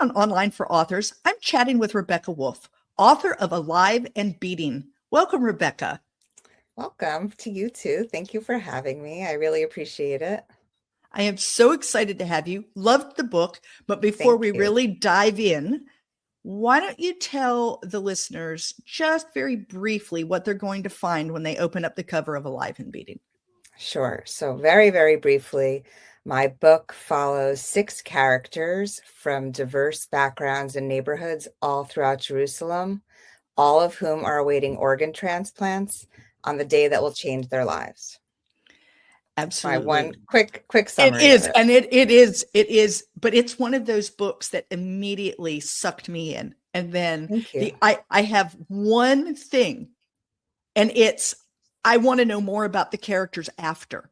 on Online for Authors, I'm chatting with Rebecca Wolf, author of Alive and Beating. Welcome, Rebecca. Welcome to you too. Thank you for having me. I really appreciate it. I am so excited to have you. Loved the book, but before we really dive in, why don't you tell the listeners just very briefly what they're going to find when they open up the cover of Alive and Beating? Sure. So very, very briefly, my book follows 6 characters from diverse backgrounds and neighborhoods all throughout Jerusalem, all of whom are awaiting organ transplants on the day that will change their lives. Absolutely. My one quick summary. It is, and it is, but it's one of those books that immediately sucked me in. And then I have one thing, and it's, I want to know more about the characters after.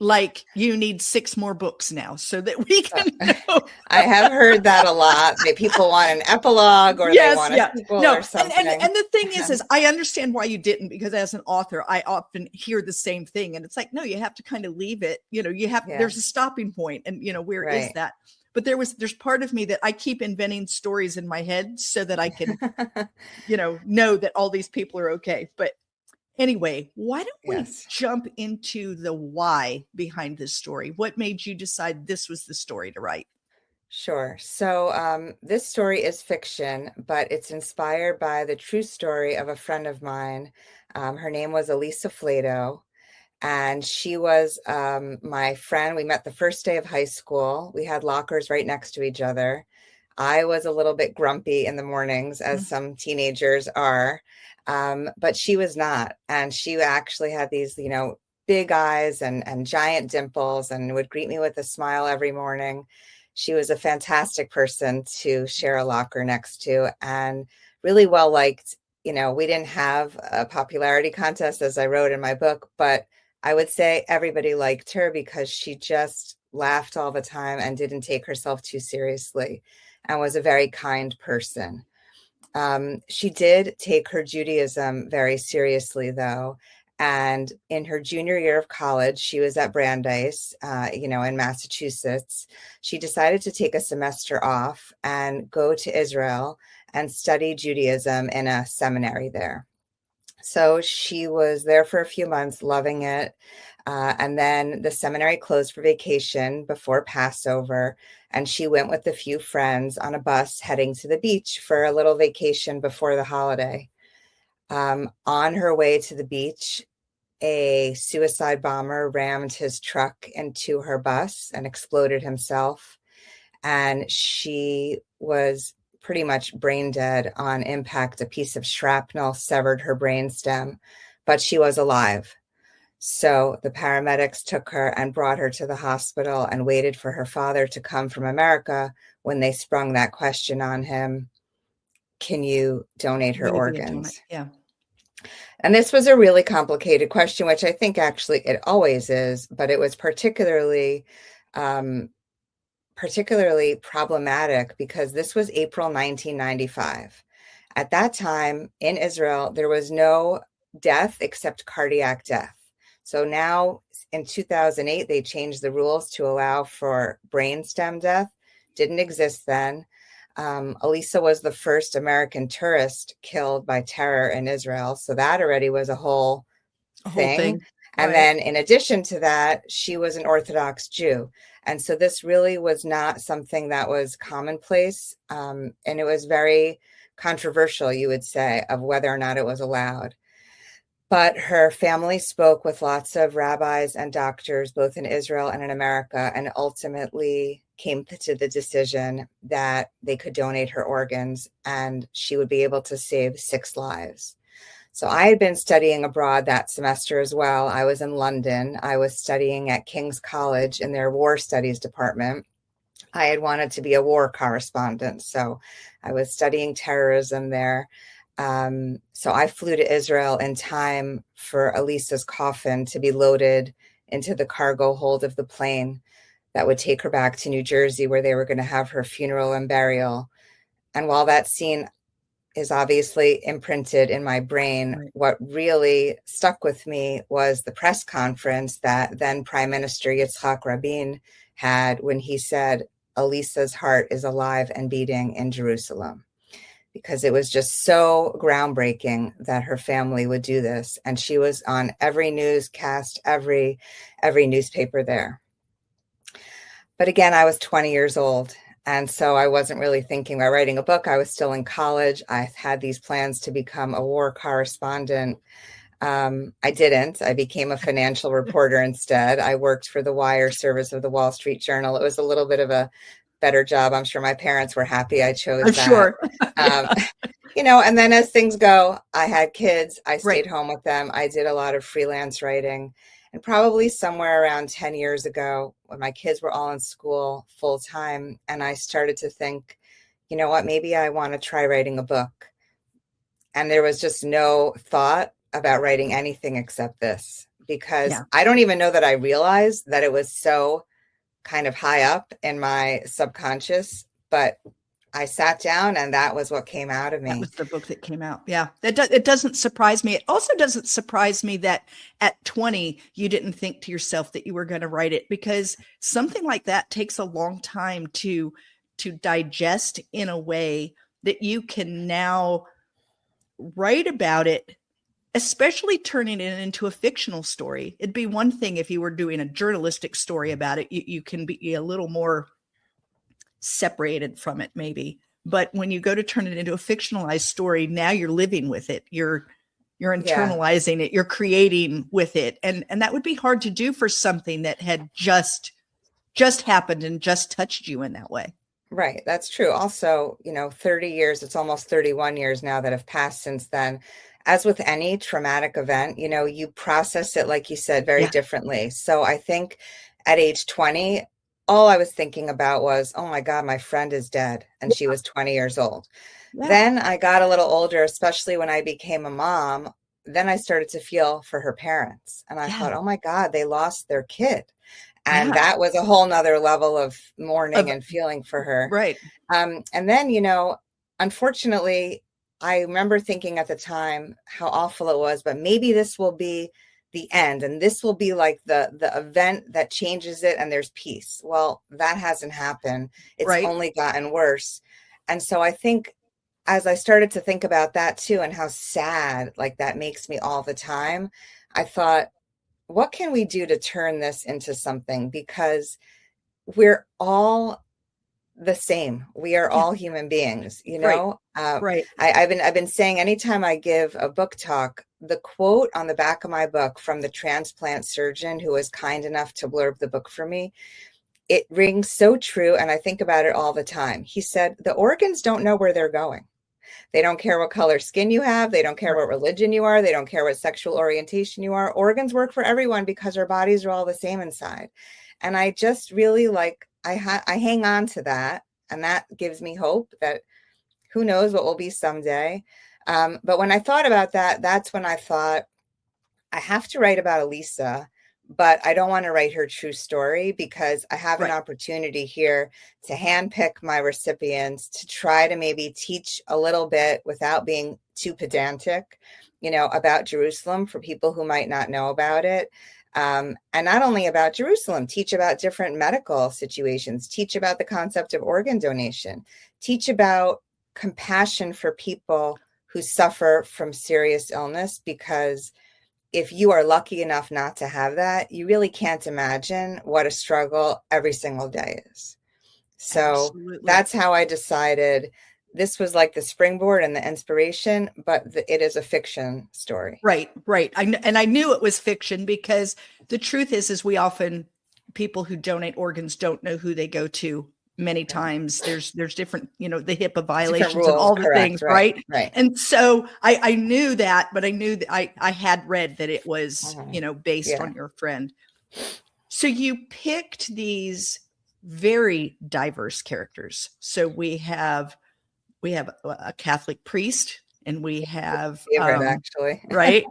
Like, you need 6 more books now so that we can know. I have heard that a lot. People want an epilogue, or they want a sequel or something. And the thing is I understand why you didn't, because as an author, I often hear the same thing. And it's like, no, you have to kind of leave it. You have, there's a stopping point, and where is that? But there's part of me that I keep inventing stories in my head so that I can, know that all these people are okay. But anyway, why don't we jump into the why behind this story? What made you decide this was the story to write? Sure. So this story is fiction, but it's inspired by the true story of a friend of mine. Her name was Elisa Flato, and she was my friend. We met the first day of high school. We had lockers right next to each other. I was a little bit grumpy in the mornings, as some teenagers are. But she was not. And she actually had these, big eyes and giant dimples, and would greet me with a smile every morning. She was a fantastic person to share a locker next to, and really well liked. We didn't have a popularity contest, as I wrote in my book, but I would say everybody liked her because she just laughed all the time and didn't take herself too seriously, and was a very kind person. She did take her Judaism very seriously, though. And in her junior year of college, she was at Brandeis, in Massachusetts. She decided to take a semester off and go to Israel and study Judaism in a seminary there. So she was there for a few months, loving it. And then the seminary closed for vacation before Passover, and she went with a few friends on a bus heading to the beach for a little vacation before the holiday. On her way to the beach, a suicide bomber rammed his truck into her bus and exploded himself. And she was pretty much brain dead on impact. A piece of shrapnel severed her brainstem, but she was alive. So the paramedics took her and brought her to the hospital and waited for her father to come from America when they sprung that question on him: can you donate her organs? Yeah. And this was a really complicated question, which I think actually it always is, but it was particularly problematic because this was April 1995. At that time in Israel, there was no death except cardiac death. So now in 2008, they changed the rules to allow for brainstem death. Didn't exist then. Elisa was the first American tourist killed by terror in Israel. So that already was a whole thing. And then in addition to that, she was an Orthodox Jew. And so this really was not something that was commonplace. And it was very controversial, you would say, of whether or not it was allowed. But her family spoke with lots of rabbis and doctors, both in Israel and in America, and ultimately came to the decision that they could donate her organs and she would be able to save 6 lives. So I had been studying abroad that semester as well. I was in London. I was studying at King's College in their war studies department. I had wanted to be a war correspondent, so I was studying terrorism there. So I flew to Israel in time for Elisa's coffin to be loaded into the cargo hold of the plane that would take her back to New Jersey, where they were going to have her funeral and burial. And while that scene is obviously imprinted in my brain, what really stuck with me was the press conference that then Prime Minister Yitzhak Rabin had when he said, Elisa's heart is alive and beating in Jerusalem, because it was just so groundbreaking that her family would do this. And she was on every newscast, every newspaper there. But again, I was 20 years old. And so I wasn't really thinking about writing a book. I was still in college. I had these plans to become a war correspondent. I didn't. I became a financial reporter instead. I worked for the wire service of the Wall Street Journal. It was a little bit of a better job. I'm sure my parents were happy I chose that. Sure. And then as things go, I had kids. I stayed home with them. I did a lot of freelance writing. And probably somewhere around 10 years ago, when my kids were all in school full time, and I started to think, you know what, maybe I want to try writing a book. And there was just no thought about writing anything except this, because I don't even know that I realized that it was so kind of high up in my subconscious, but I sat down and that was what came out of me. That was the book that came out. Yeah. It doesn't surprise me. It also doesn't surprise me that at 20, you didn't think to yourself that you were going to write it, because something like that takes a long time to digest in a way that you can now write about it, especially turning it into a fictional story. It'd be one thing if you were doing a journalistic story about it. You can be a little more separated from it, maybe. But when you go to turn it into a fictionalized story, now you're living with it. You're internalizing it. You're creating with it. And that would be hard to do for something that had just happened and just touched you in that way. Right. That's true. Also, 30 years, it's almost 31 years now that have passed since then. As with any traumatic event, you process it, like you said, very differently. So I think at age 20, all I was thinking about was, oh my God, my friend is dead. And she was 20 years old. Yeah. Then I got a little older, especially when I became a mom. Then I started to feel for her parents. And I thought, oh my God, they lost their kid. And that was a whole nother level of mourning and feeling for her. Right. And then, unfortunately, I remember thinking at the time how awful it was, but maybe this will be the end, and this will be like the event that changes it and there's peace. Well, that hasn't happened. It's only gotten worse. And so I think as I started to think about that too, and how sad like that makes me all the time, I thought, what can we do to turn this into something? Because we're all the same. We are all human beings, Right. I've been saying, anytime I give a book talk, the quote on the back of my book from the transplant surgeon who was kind enough to blurb the book for me, it rings so true. And I think about it all the time. He said, the organs don't know where they're going. They don't care what color skin you have. They don't care what religion you are. They don't care what sexual orientation you are. Organs work for everyone because our bodies are all the same inside. And I just really I hang on to that. And that gives me hope that who knows what will be someday. But when I thought about that, that's when I thought, I have to write about Elisa, but I don't want to write her true story, because I have an opportunity here to handpick my recipients, to try to maybe teach a little bit without being too pedantic, about Jerusalem for people who might not know about it. And not only about Jerusalem, teach about different medical situations, teach about the concept of organ donation, teach about compassion for people who suffer from serious illness, because if you are lucky enough not to have that, you really can't imagine what a struggle every single day is. So that's how I decided this was like the springboard and the inspiration, but it is a fiction story. Right. And I knew it was fiction, because the truth is we often, people who donate organs don't know who they go to. Many times there's different, the HIPAA violations rules, and all the things. Right. And so I knew that, but I knew that I had read that it was, based on your friend. So you picked these very diverse characters. So we have a Catholic priest, and we have actually. Right.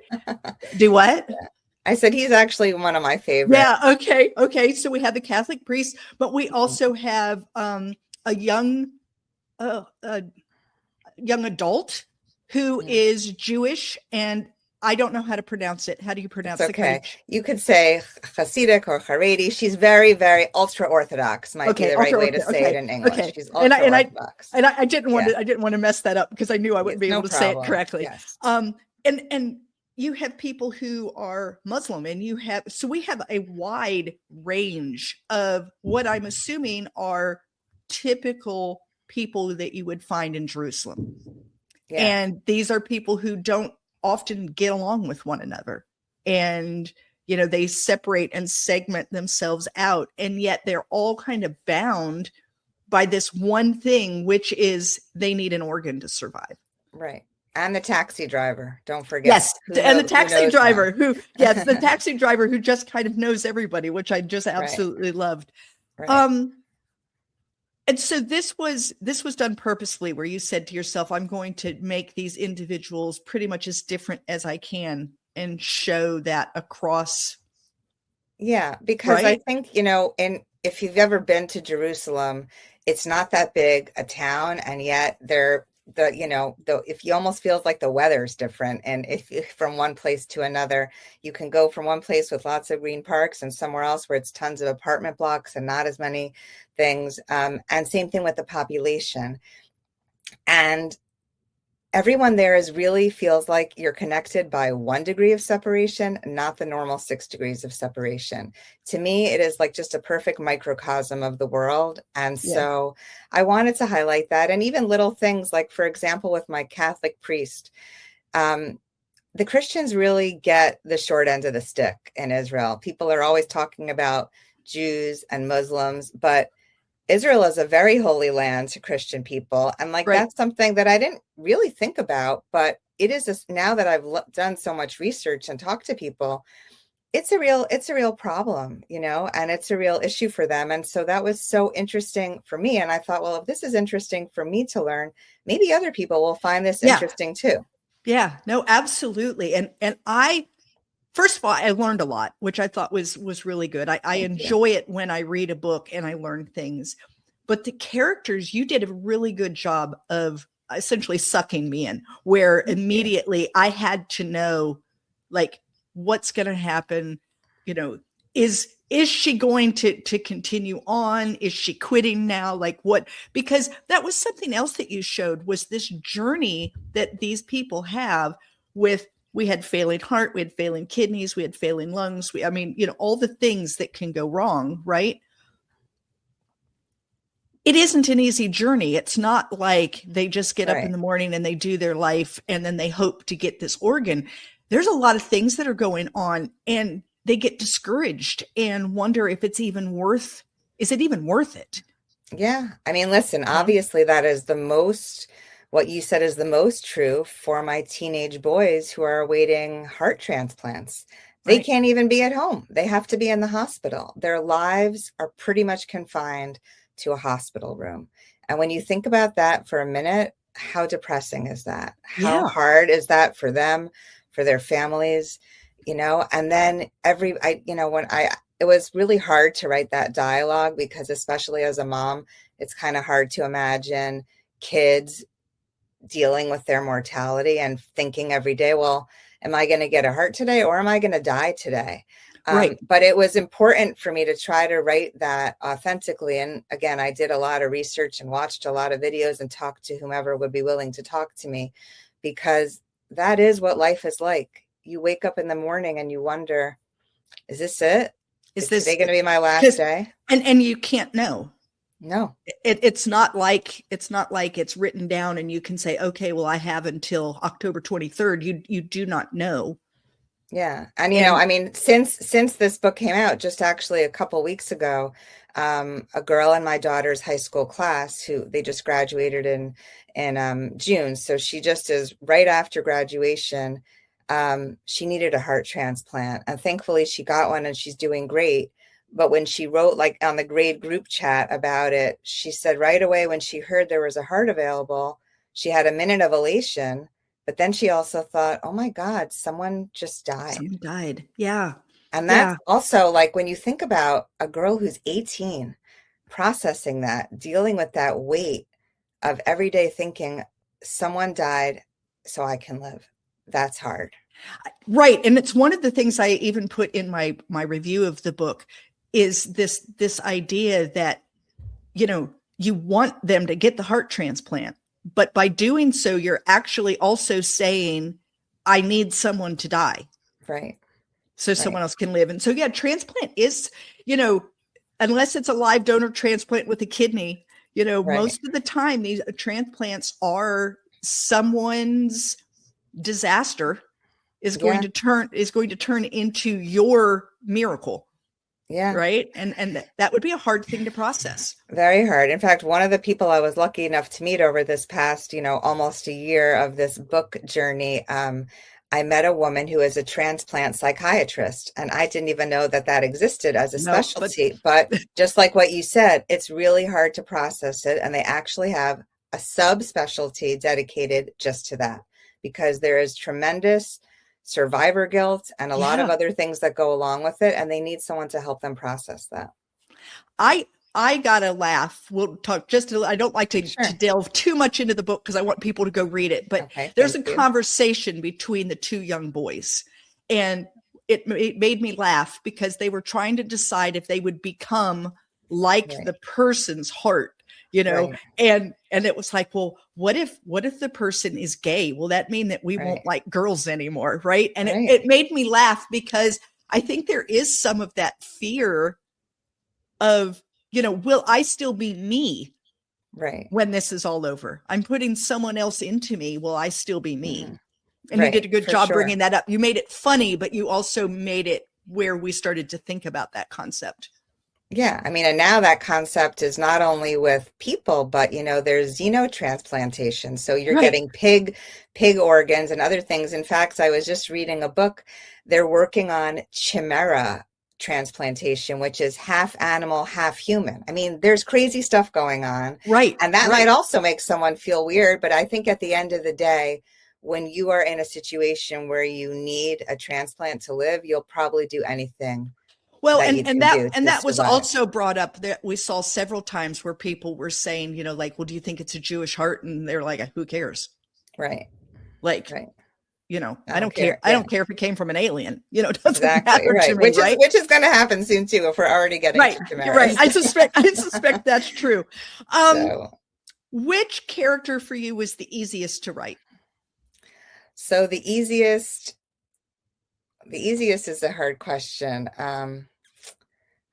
Do what? Yeah. I said he's actually one of my favorites. Yeah. Okay. So we have the Catholic priest, but we also have a young adult who is Jewish and I don't know how to pronounce it. How do you pronounce the college? You could say Hasidic or Haredi. She's very, very ultra Orthodox. Might be the right way to say it in English. She's ultra Orthodox. And I didn't want to. I didn't want to mess that up because I knew I wouldn't be able to say it correctly. Yes. And you have people who are Muslim, and so we have a wide range of what I'm assuming are typical people that you would find in Jerusalem. Yeah. And these are people who don't often get along with one another. And, they separate and segment themselves out. And yet they're all kind of bound by this one thing, which is they need an organ to survive. Right. And the taxi driver, don't forget. Yes, and the taxi driver the taxi driver who just kind of knows everybody, which I just absolutely loved. Right. And so this was done purposefully, where you said to yourself, I'm going to make these individuals pretty much as different as I can and show that across. Yeah, because I think, if you've ever been to Jerusalem, it's not that big a town, and yet if you almost feels like the weather's different. And if from one place to another, you can go from one place with lots of green parks and somewhere else where it's tons of apartment blocks and not as many things. And same thing with the population. And everyone there really feels like you're connected by 1 degree of separation, not the normal 6 degrees of separation. To me, it is like just a perfect microcosm of the world. And so I wanted to highlight that. And even little things like, for example, with my Catholic priest, the Christians really get the short end of the stick in Israel. People are always talking about Jews and Muslims, but Israel is a very holy land to Christian people. And that's something that I didn't really think about, but it is now that I've done so much research and talked to people, it's a real problem, and it's a real issue for them. And so that was so interesting for me. And I thought, well, if this is interesting for me to learn, maybe other people will find this interesting too. Yeah, no, absolutely. And first of all, I learned a lot, which I thought was really good. I enjoy it when I read a book and I learn things. But the characters, you did a really good job of essentially sucking me in, where immediately I had to know, what's going to happen. Is she going to continue on? Is she quitting now? What? Because that was something else that you showed, was this journey that these people have with. We had failing heart, we had failing kidneys, we had failing lungs. All the things that can go wrong, right? It isn't an easy journey. It's not like they just get up in the morning and they do their life and then they hope to get this organ. There's a lot of things that are going on, and they get discouraged and wonder if is it even worth it? Yeah. Listen, obviously that is what you said is the most true for my teenage boys who are awaiting heart transplants. They can't even be at home. They have to be in the hospital. Their lives are pretty much confined to a hospital room. And when you think about that for a minute, how depressing is that? How hard is that for them, for their families, and then it was really hard to write that dialogue, because especially as a mom, it's kind of hard to imagine kids dealing with their mortality and thinking every day, well, am I going to get a heart today, or am I going to die today? But it was important for me to try to write that authentically. And again, I did a lot of research and watched a lot of videos and talked to whomever would be willing to talk to me, because that is what life is like. You wake up in the morning and you wonder, is this it? Is this today going to be my last day? And you can't know. No, it's not like it's written down and you can say, okay, well, I have until October 23rd. You do not know. Yeah. And, since this book came out, just actually a couple weeks ago, a girl in my daughter's high school class who they just graduated in June. So she just is right after graduation. She needed a heart transplant, and thankfully she got one and she's doing great. But when she wrote on the grade group chat about it, she said right away when she heard there was a heart available, she had a minute of elation. But then she also thought, oh my God, someone just died. Someone died. Yeah. And that's also when you think about a girl who's 18, processing that, dealing with that weight of every day thinking someone died so I can live. that's hard. Right. And it's one of the things I even put in my review of the book is this idea that, you want them to get the heart transplant, but by doing so, you're actually also saying, I need someone to die. Right. So someone else can live. And so, yeah, transplant is, unless it's a live donor transplant with a kidney, most of the time these transplants are someone's disaster is going to turn into your miracle. Yeah. Right. And that would be a hard thing to process. Very hard. In fact, one of the people I was lucky enough to meet over this past, almost a year of this book journey, I met a woman who is a transplant psychiatrist, and I didn't even know that existed as a specialty. But just like what you said, it's really hard to process it. And they actually have a subspecialty dedicated just to that, because there is tremendous survivor guilt and a lot of other things that go along with it. And they need someone to help them process that. I gotta laugh. We'll talk I don't like to delve too much into the book because I want people to go read it, but there's a conversation between the two young boys, and it made me laugh because they were trying to decide if they would become like the person's heart, and it was like, well, what if the person is gay? Will that mean that we won't like girls anymore? Right. And it made me laugh because I think there is some of that fear of, will I still be me? Right. When this is all over, I'm putting someone else into me. Will I still be me? Mm-hmm. And you did a good job bringing that up. You made it funny, but you also made it where we started to think about that concept. Yeah. I mean, and now that concept is not only with people, but, there's xenotransplantation. So you're getting pig organs and other things. In fact, I was just reading a book. They're working on chimera transplantation, which is half animal, half human. I mean, there's crazy stuff going on. Right. And that might also make someone feel weird. But I think at the end of the day, when you are in a situation where you need a transplant to live, you'll probably do anything. Well, and that was also brought up that we saw several times where people were saying, like, well, do you think it's a Jewish heart? And they're like, who cares? Right. Like, I don't care. I don't care if it came from an alien, it doesn't matter to me, which is going to happen soon too, if we're already getting You're right. I suspect that's true. Which character for you was the easiest to write? So the easiest is a hard question.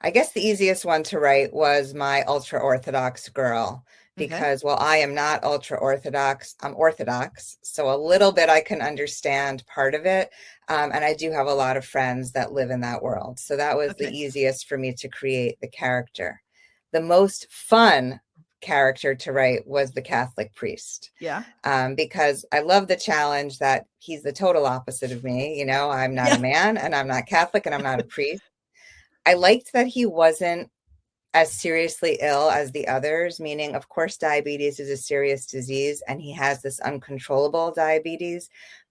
I guess the easiest one to write was my ultra-Orthodox girl, because while I am not ultra-Orthodox, I'm Orthodox. So a little bit I can understand part of it. And I do have a lot of friends that live in that world. So that was the easiest for me to create the character. The most fun character to write was the Catholic priest. Yeah. Because I love the challenge that he's the total opposite of me. I'm not a man, and I'm not Catholic, and I'm not a priest. I liked that he wasn't as seriously ill as the others, meaning, of course, diabetes is a serious disease, and he has this uncontrollable diabetes.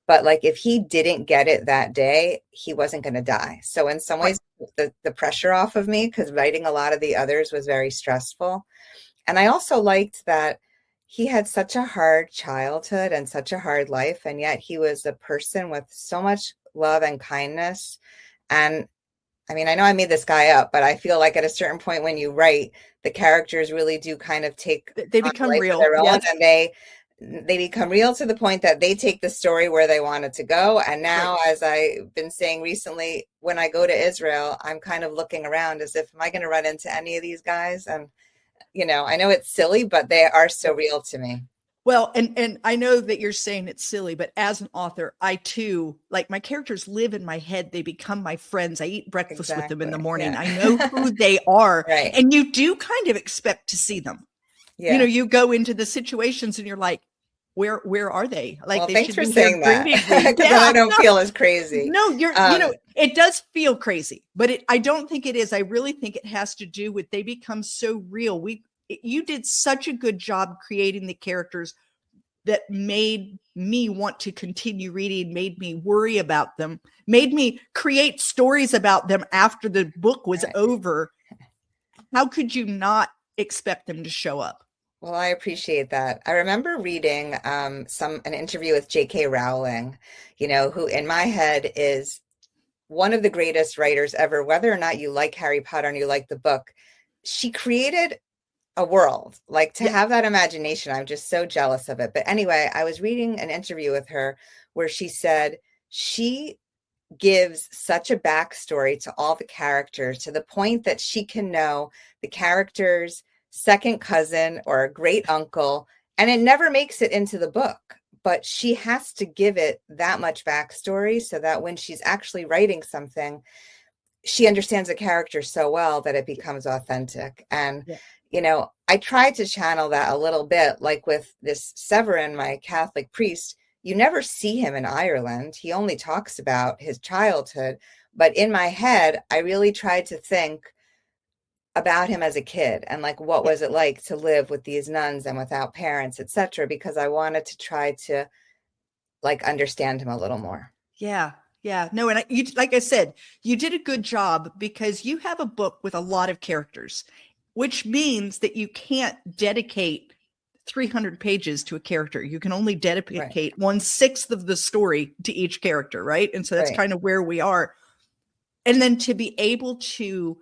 But like, if he didn't get it that day, he wasn't going to die. So in some ways, the pressure off of me, because writing a lot of the others was very stressful. And I also liked that he had such a hard childhood and such a hard life, and yet he was a person with so much love and kindness. And I mean, I know I made this guy up, but I feel like at a certain point when you write, the characters really do kind of they become real. And they become real to the point that they take the story where they want it to go. And now, as I've been saying recently, when I go to Israel, I'm kind of looking around as if, am I going to run into any of these guys? And, I know it's silly, but they are so real to me. Well, and I know that you're saying it's silly, but as an author, I too, like, my characters live in my head. They become my friends. I eat breakfast with them in the morning. I know who they are. And you do kind of expect to see them. Yeah. You go into the situations and you're like, where are they? Like, they thanks for saying that. Because I don't feel as crazy. No, it does feel crazy, but I don't think it is. I really think it has to do with they become so real. You did such a good job creating the characters that made me want to continue reading, made me worry about them, made me create stories about them after the book was over. How could you not expect them to show up? Well, I appreciate that. I remember reading an interview with J.K. Rowling, who in my head is one of the greatest writers ever. Whether or not you like Harry Potter and you like the book, she created a world. Like, to Yeah. have that imagination, I'm just so jealous of it. But anyway, I was reading an interview with her where she said she gives such a backstory to all the characters, to the point that she can know the character's second cousin or a great uncle, and it never makes it into the book. But she has to give it that much backstory so that when she's actually writing something, she understands the character so well that it becomes authentic. And, I tried to channel that a little bit, like with this Severin, my Catholic priest. You never see him in Ireland. He only talks about his childhood. But in my head, I really tried to think about him as a kid and like, what was it like to live with these nuns and without parents, etc., because I wanted to try to like understand him a little more. Yeah. Yeah. No, and like I said, you did a good job because you have a book with a lot of characters, which means that you can't dedicate 300 pages to a character. You can only dedicate 1/6 of the story to each character, right? And so that's kind of where we are. And then to be able to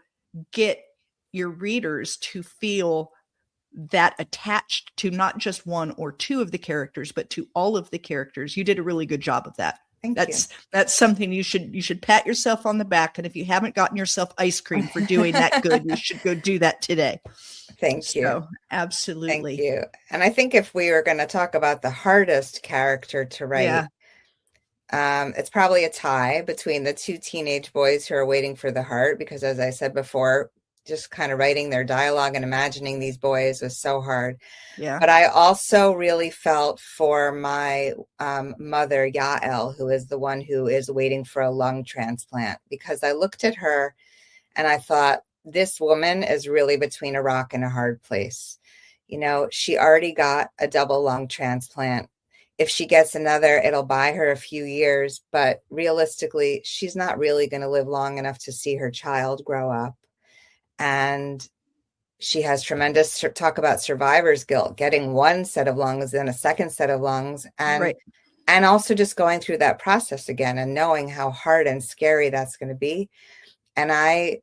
get your readers to feel that attached to not just one or two of the characters, but to all of the characters, you did a really good job of that. That's something you should pat yourself on the back. And if you haven't gotten yourself ice cream for doing that good, you should go do that today. Thank you. Absolutely. Thank you. And I think if we were going to talk about the hardest character to write, it's probably a tie between the two teenage boys who are waiting for the heart, because as I said before, just kind of writing their dialogue and imagining these boys was so hard. Yeah. But I also really felt for my mother, Yael, who is the one who is waiting for a lung transplant, because I looked at her and I thought, this woman is really between a rock and a hard place. She already got a double lung transplant. If she gets another, it'll buy her a few years, but realistically, she's not really going to live long enough to see her child grow up. And she has tremendous talk about survivor's guilt, getting one set of lungs, then a second set of lungs, and also just going through that process again and knowing how hard and scary that's going to be. And I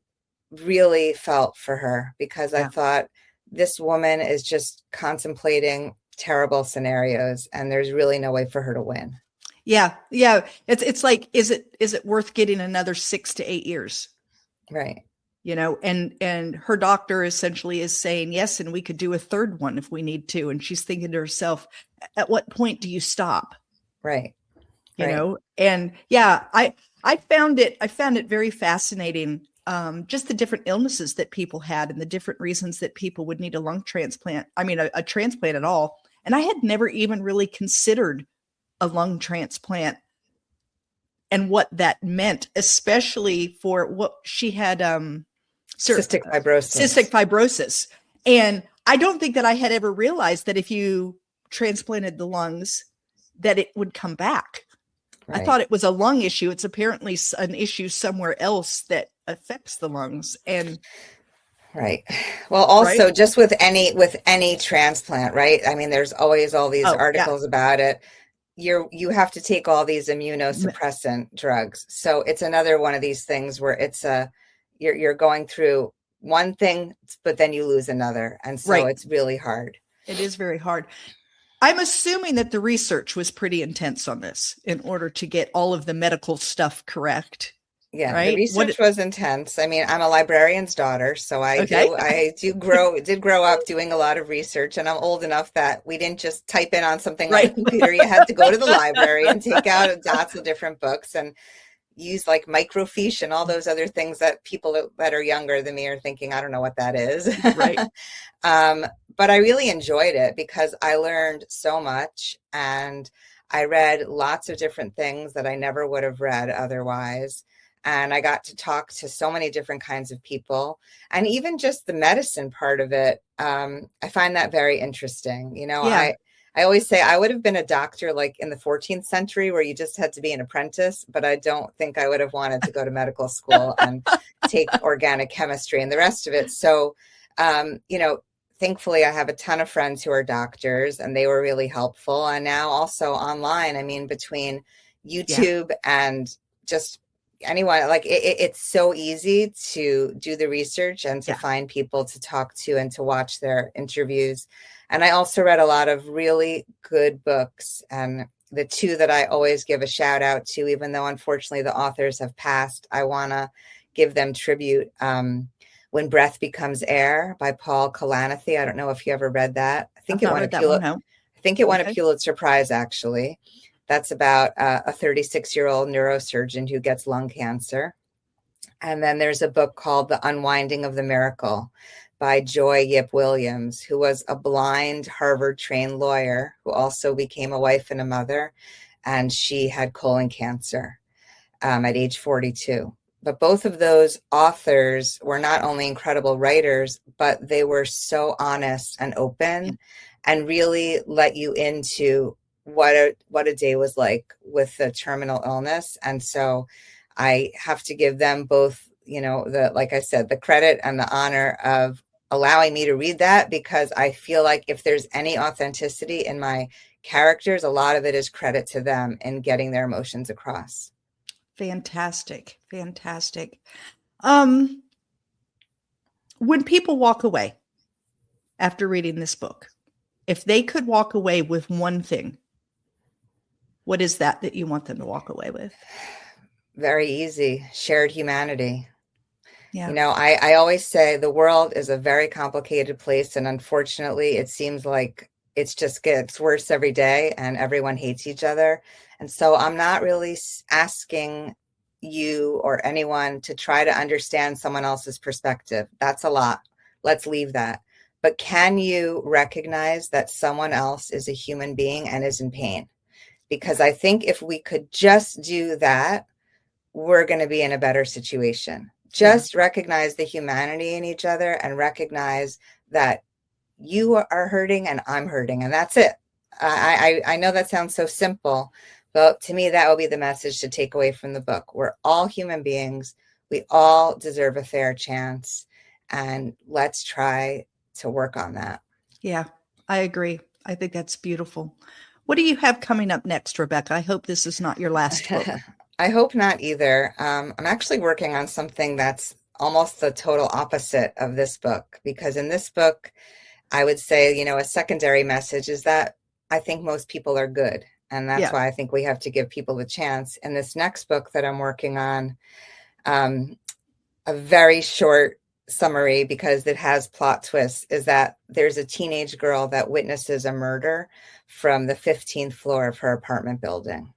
really felt for her because I thought, this woman is just contemplating terrible scenarios and there's really no way for her to win. Yeah. Yeah. It's like, is it worth getting another 6 to 8 years? Right. And her doctor essentially is saying, yes, and we could do a third one if we need to. And she's thinking to herself, at what point do you stop? Right. And I found it very fascinating. Just the different illnesses that people had and the different reasons that people would need a lung transplant. I mean, a transplant at all. And I had never even really considered a lung transplant and what that meant, especially for what she had, cystic fibrosis. And I don't think that I had ever realized that if you transplanted the lungs, that it would come back. Right. I thought it was a lung issue. It's apparently an issue somewhere else that affects the lungs. And well, also just with any transplant, right? I mean, there's always all these articles about it. You have to take all these immunosuppressant drugs. So it's another one of these things where it's you're going through one thing, but then you lose another. And so it's really hard. It is very hard. I'm assuming that the research was pretty intense on this in order to get all of the medical stuff correct. Yeah, right? The research was intense. I mean, I'm a librarian's daughter, so I did grow up doing a lot of research, and I'm old enough that we didn't just type in on something on a computer. You had to go to the library and take out lots of different books and use like microfiche and all those other things that people that are younger than me are thinking, I don't know what that is. Right. But I really enjoyed it because I learned so much, and I read lots of different things that I never would have read otherwise. And I got to talk to so many different kinds of people, and even just the medicine part of it. I find that very interesting. I always say I would have been a doctor like in the 14th century where you just had to be an apprentice, but I don't think I would have wanted to go to medical school and take organic chemistry and the rest of it. So, thankfully I have a ton of friends who are doctors, and they were really helpful. And now also online, I mean, between YouTube and just anyone, like it's so easy to do the research and to find people to talk to and to watch their interviews. And I also read a lot of really good books, and the two that I always give a shout out to, even though unfortunately the authors have passed, I want to give them tribute. When Breath Becomes Air by Paul Kalanithi. I don't know if you ever read that. I think it won a Pulitzer Prize, actually. That's about a 36-year-old neurosurgeon who gets lung cancer. And then there's a book called The Unwinding of the Miracle by Joy Yip Williams, who was a blind Harvard-trained lawyer who also became a wife and a mother. And she had colon cancer at age 42. But both of those authors were not only incredible writers, but they were so honest and open and really let you into what a day was like with the terminal illness. And so I have to give them both, like I said, the credit and the honor of allowing me to read that, because I feel like if there's any authenticity in my characters, a lot of it is credit to them in getting their emotions across. Fantastic. When people walk away after reading this book, if they could walk away with one thing, what is that you want them to walk away with? Very easy. Shared humanity. Yeah. I always say the world is a very complicated place. And unfortunately, it seems like it just gets worse every day and everyone hates each other. And so I'm not really asking you or anyone to try to understand someone else's perspective. That's a lot. Let's leave that. But can you recognize that someone else is a human being and is in pain? Because I think if we could just do that, we're going to be in a better situation. Just recognize the humanity in each other and recognize that you are hurting and I'm hurting, and that's it. I know that sounds so simple, but to me, that will be the message to take away from the book. We're all human beings. We all deserve a fair chance, and let's try to work on that. Yeah, I agree. I think that's beautiful. What do you have coming up next, Rebecca? I hope this is not your last book. I hope not either. I'm actually working on something that's almost the total opposite of this book, because in this book, I would say, a secondary message is that I think most people are good. And that's why I think we have to give people a chance. In this next book that I'm working on, a very short summary, because it has plot twists, is that there's a teenage girl that witnesses a murder from the 15th floor of her apartment building.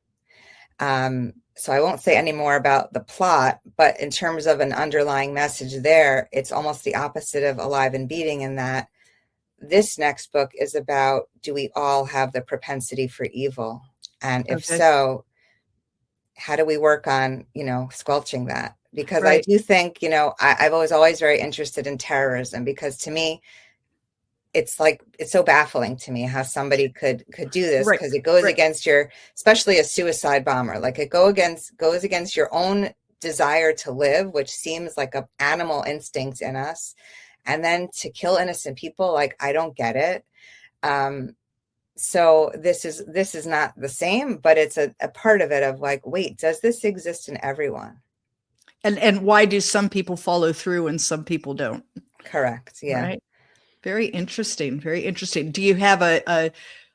So I won't say any more about the plot, but in terms of an underlying message there, it's almost the opposite of Alive and Beating, in that this next book is about, do we all have the propensity for evil? And if so, how do we work on, squelching that? Because I do think, I've always very interested in terrorism, because to me, it's so baffling to me how somebody could do this, because it goes against your, especially a suicide bomber, like it goes against your own desire to live, which seems like an animal instinct in us. And then to kill innocent people, I don't get it. So this is not the same, but it's a part of it of wait, does this exist in everyone? And why do some people follow through and some people don't? Correct. Yeah. Right. Very interesting. Very interesting. Do you have a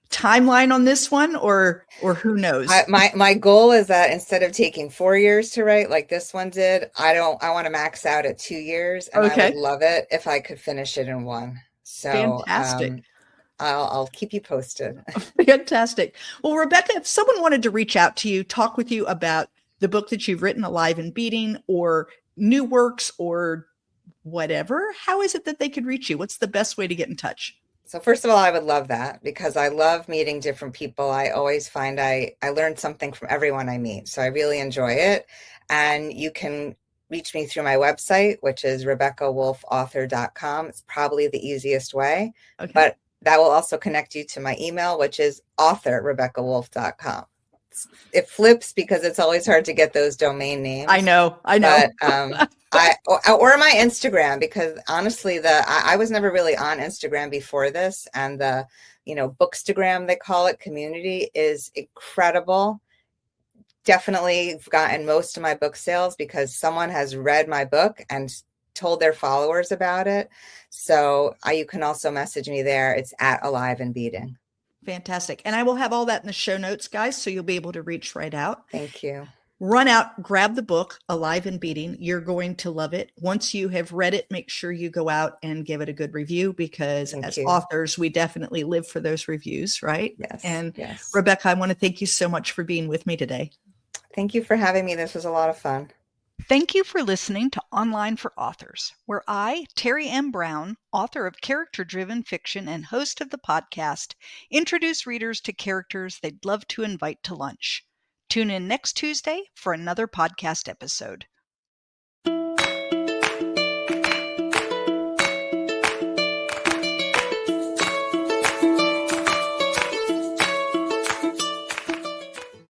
timeline on this one, or who knows? My goal is that instead of taking 4 years to write like this one did, I want to max out at 2 years, and I would love it if I could finish it in one. So fantastic. I'll keep you posted. Fantastic. Well, Rebecca, if someone wanted to reach out to you, talk with you about the book that you've written, Alive and Beating, or new works, or whatever, how is it that they could reach you? What's the best way to get in touch? So first of all, I would love that, because I love meeting different people. I always find I learn something from everyone I meet. So I really enjoy it. And you can reach me through my website, which is RebeccaWolfAuthor.com. It's probably the easiest way, but that will also connect you to my email, which is author@RebeccaWolf.com. it flips because it's always hard to get those domain names. I know. But or my Instagram, because honestly, I was never really on Instagram before this, and the Bookstagram, they call it, community is incredible. Definitely gotten most of my book sales because someone has read my book and told their followers about it. So you can also message me there. It's at Alive and Beating. Fantastic. And I will have all that in the show notes, guys, so you'll be able to reach right out. Thank you. Run out, grab the book, Alive and Beating. You're going to love it. Once you have read it, make sure you go out and give it a good review, because as authors, we definitely live for those reviews, right? Yes. And Rebecca, I want to thank you so much for being with me today. Thank you for having me. This was a lot of fun. Thank you for listening to Online for Authors, where I, Terry M. Brown, author of character-driven fiction and host of the podcast, introduce readers to characters they'd love to invite to lunch. Tune in next Tuesday for another podcast episode.